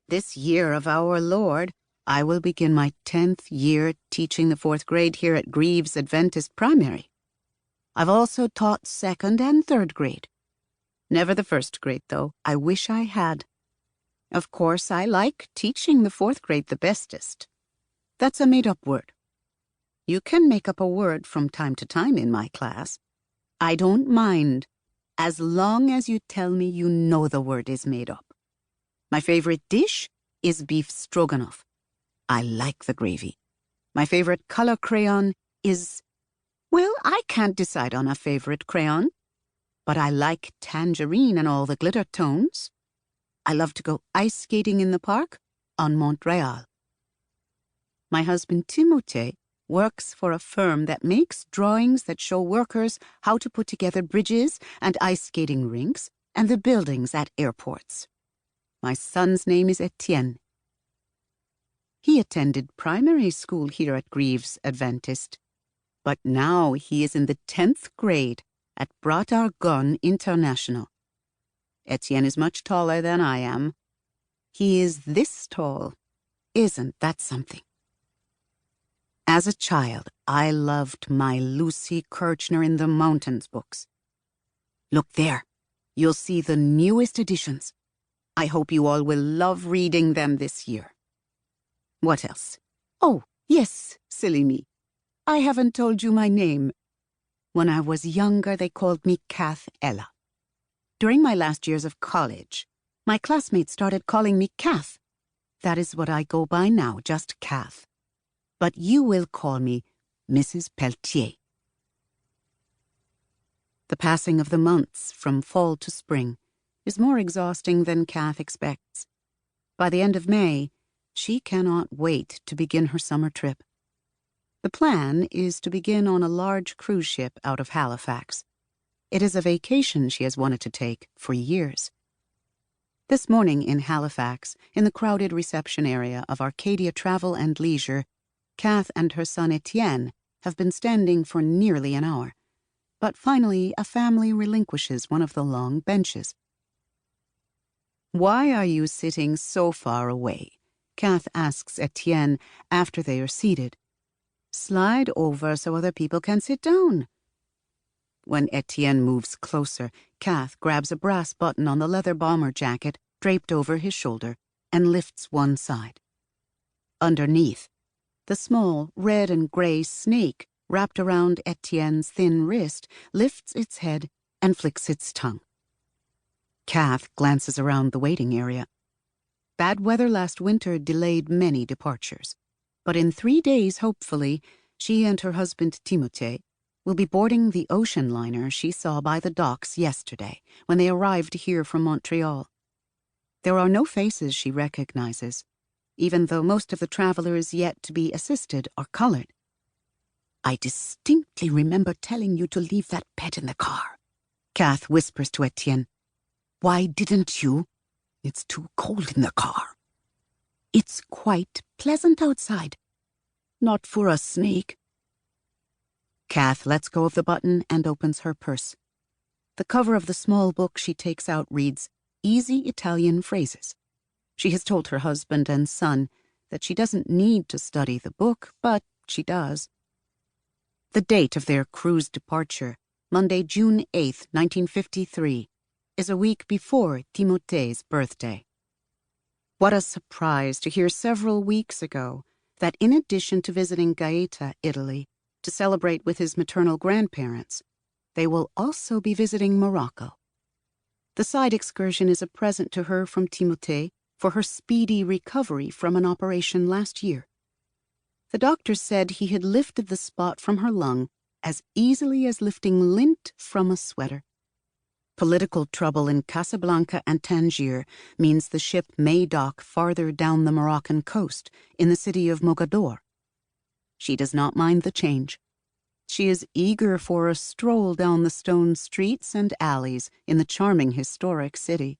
This year of our Lord, I will begin my 10th year teaching the 4th grade here at Greaves Adventist Primary. I've also taught 2nd and 3rd grade. Never the 1st grade, though. I wish I had. Of course, I like teaching the 4th grade the bestest. That's a made-up word. You can make up a word from time to time in my class. I don't mind, as long as you tell me you know the word is made up. My favorite dish is beef stroganoff. I like the gravy. My favorite color crayon is... Well, I can't decide on a favorite crayon, but I like tangerine and all the glitter tones. I love to go ice skating in the park on Montreal. My husband Timothée works for a firm that makes drawings that show workers how to put together bridges and ice skating rinks and the buildings at airports. My son's name is Etienne. He attended primary school here at Greaves Adventist, but now he is in the 10th grade at Brat Argonne International. Etienne is much taller than I am. He is this tall. Isn't that something? As a child, I loved my Lucy Kirchner in the Mountains books. Look there. You'll see the newest editions. I hope you all will love reading them this year. What else? Oh, yes, silly me. I haven't told you my name. When I was younger, they called me Kath Ella. During my last years of college, my classmates started calling me Kath. That is what I go by now, just Kath. But you will call me Mrs. Pelletier. The passing of the months from fall to spring is more exhausting than Kath expects. By the end of May, she cannot wait to begin her summer trip. The plan is to begin on a large cruise ship out of Halifax. It is a vacation she has wanted to take for years. This morning in Halifax, in the crowded reception area of Arcadia Travel and Leisure, Kath and her son Etienne have been standing for nearly an hour. But finally, a family relinquishes one of the long benches. "Why are you sitting so far away?" Kath asks Etienne after they are seated. "Slide over so other people can sit down." When Etienne moves closer, Kath grabs a brass button on the leather bomber jacket draped over his shoulder and lifts one side. Underneath, the small red and gray snake wrapped around Etienne's thin wrist lifts its head and flicks its tongue. Kath glances around the waiting area. Bad weather last winter delayed many departures, but in 3 days, hopefully, she and her husband Timothée will be boarding the ocean liner she saw by the docks yesterday when they arrived here from Montreal. There are no faces she recognizes, even though most of the travelers yet to be assisted are colored. "I distinctly remember telling you to leave that pet in the car," Kath whispers to Etienne. "Why didn't you?" "It's too cold in the car." "It's quite pleasant outside." "Not for a snake." Kath lets go of the button and opens her purse. The cover of the small book she takes out reads, "Easy Italian Phrases." She has told her husband and son that she doesn't need to study the book, but she does. The date of their cruise departure, Monday, June 8th, 1953, is a week before Timothée's birthday. What a surprise to hear several weeks ago that in addition to visiting Gaeta, Italy, to celebrate with his maternal grandparents, they will also be visiting Morocco. The side excursion is a present to her from Timothée for her speedy recovery from an operation last year. The doctor said he had lifted the spot from her lung as easily as lifting lint from a sweater. Political trouble in Casablanca and Tangier means the ship may dock farther down the Moroccan coast in the city of Mogador. She does not mind the change. She is eager for a stroll down the stone streets and alleys in the charming historic city.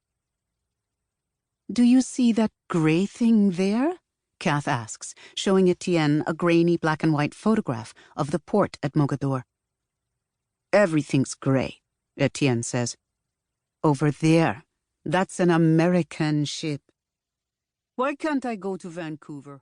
"Do you see that gray thing there?" Kath asks, showing Etienne a grainy black and white photograph of the port at Mogador. "Everything's gray," Etienne says. "Over there, that's an American ship." Why can't I go to Vancouver?